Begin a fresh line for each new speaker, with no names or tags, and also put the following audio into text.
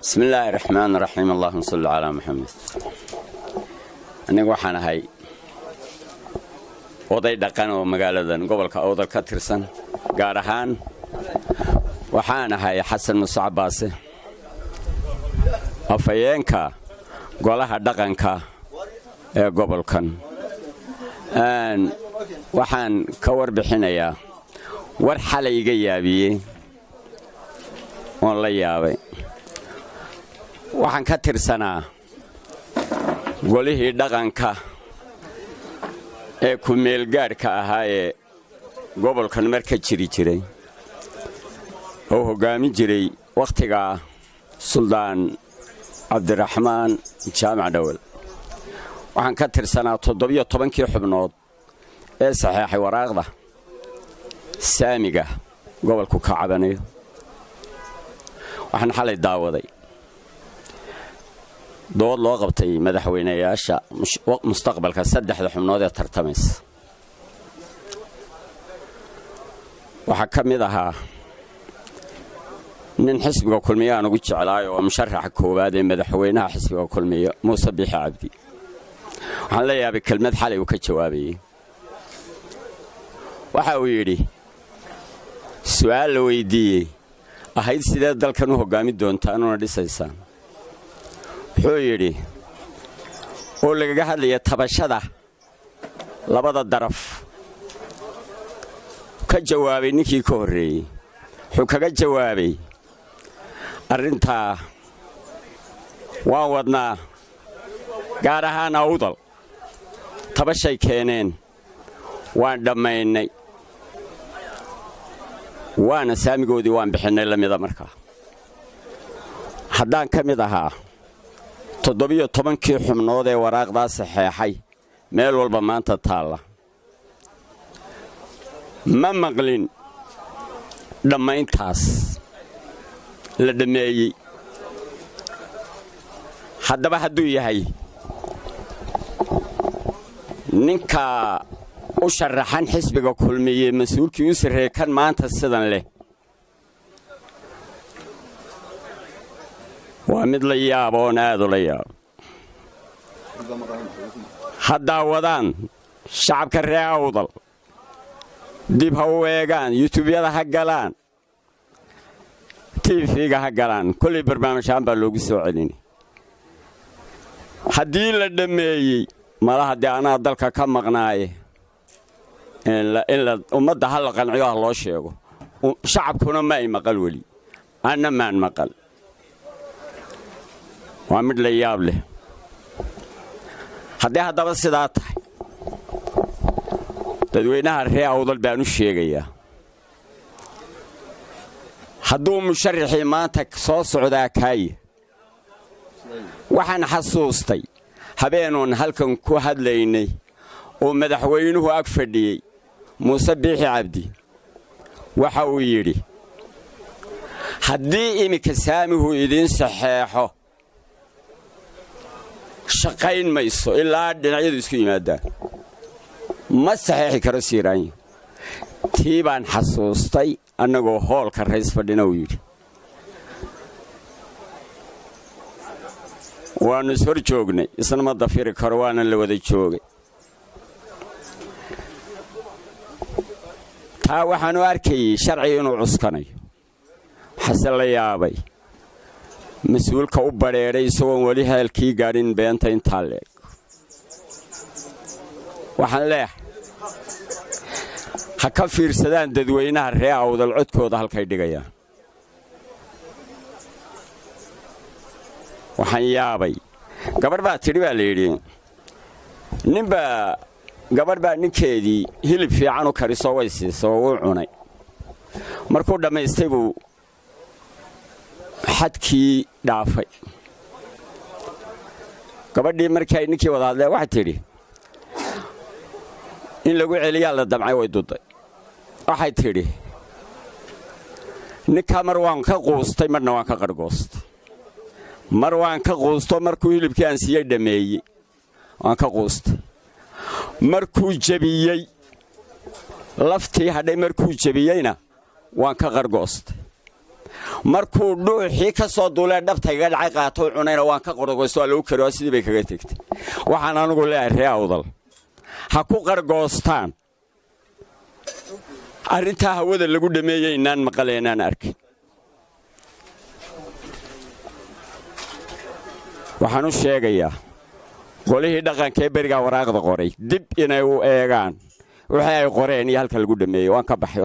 بسم الله الرحمن الرحيم اللهم صل على محمد anigu waxaan ahay oday dhaqan oo magaaladan gobolka awdal ka tirsan gaar ahaan waxaan ahay xasan muuse baase afhayeenka golaha dhaqanka ee gobolkan waxaan ka warbixinayaa war xalay iga yaabiyay oo la yaabay waxaan ka tirsanaa golihii dhaqanka ee ku meel gaarka ahaa ee gobolkan marka jiri jiray oo hogaamin jiray waqtiga suldaan cabdiraxmaan jaamac dhawal waxaan ka tirsanaa 17 xubnood ee saxeexay waraaqda saamiga gobolku ka cabanayo waxaan xalay daawaday dood loo qabtay madaxweynayaasha mustaqbalka 3 xubnood ee tartamaysa waxa kamid ahaa nin xisbiga kulmiye aan ugu jeclaay oo musharaxa koowaad ee madaxweynaha xisbiga kulmiye muuse biixi cabdi waxaan la yaabay kelmad xalay uu ka jawaabay waxa uu yiri su'aal la weydiiyay ahayd sidee dalkan u hogaami doontaan oo dhisaysaan wuxuu yiri oo laga hadlaya tabashada labada daraf ka jawaabay ninkii ka horeeyay wuxuu kaga jawaabay arinta waa wadnaa gaar ahaan awdal tabashay keeneen waan dhamaynay waana saamigoodii waan bixinay lamida markaa haddaan ka mid ahaa 17 xubnood ee waraaqda saxeexay meel walba maanta taala ma maqlin dhamayntaas la dhameeyay haddaba hadduu yahay ninka u sharaxan xisbiga kulmiye mas'uulkii u sareeyay kan maanta sidan leh waa mid la yaabo oo aad u la yaabo hadda wadaan shacabka reer awdal dib ha u eegaan youtube-yada ha galaan tv-ga ha galaan kulli barnaamijyada baa loogu soo celinay haddii la dhameeyay malaha deegaanada dalka ka maqnaaye in la ummadda hal qanciyo ah loo sheego shacabkuna ma ay maqal wali ana maan maqal waa mid la yaab leh haddii haddaba sidaa tahay dadweynaha reer awdal baan u sheegayaa hadduu musharaxii maanta soo socdaa kaaya waxaan xasuustay habeenuun halkan ku hadlaynay oo madaxweynuhu ag fadhiyay muuse biixi cabdi waxa uu yidhi haddii imika saamihu idin saxeexo shaqayn mayso ilaa dhinacyadu isku yimaadaan ma saxeexi karo siiraanyo tii baan xasuustay annagoo hoolka rays fadhina uu yidhi waanu is hor joognay isna ma dafiri karo waana la wada joogay taa waxaan u arkayay sharci inuu cuskanayo xasan la yaabay mas'uulka u bareeray isagoo wali hadalkii gaadhin beenta intaa leeg waxaan leeyahay ha ka fiirsadaan dadweynaha reer awdal codkooda halkay dhigayaan waxaan yaabay gabadh baa tidhi baa la yidhi gabadh baa ninkeedii hilib fiican u karisoo way siisay oo uu cunay markuu dhammaystay buu xadkii dhaafay gabadhii markay ninkii wada hadlay waxay tidhi in lagu celiyaa la damcay way duday waxay tidhi ninka mar waan ka quustay marna waan ka qargoostay mar waan ka quusto markuu hilibkii aan siiyay dhameeyay waan ka quustay markuu jabiyay laftii hadhay markuu jabiyayna waan ka qargoostay markuu dhuuxii ka soo duulay dhabtayga dhacay qaato cunayna waan ka qorgoostay lagu karo sidii bay kaga tagtay waxaan anigu leeyahay ree awdal ha ku qargoostaan arinta hawada lagu dhameeyay inaan maqaleenaan arkin waxaan u sheegayaa qolihii dhaqanka ee bariga waraaqda qoray dib inay u eegaan waxa ay qoreen iyo halka lagu dhameeyay waan ka baxay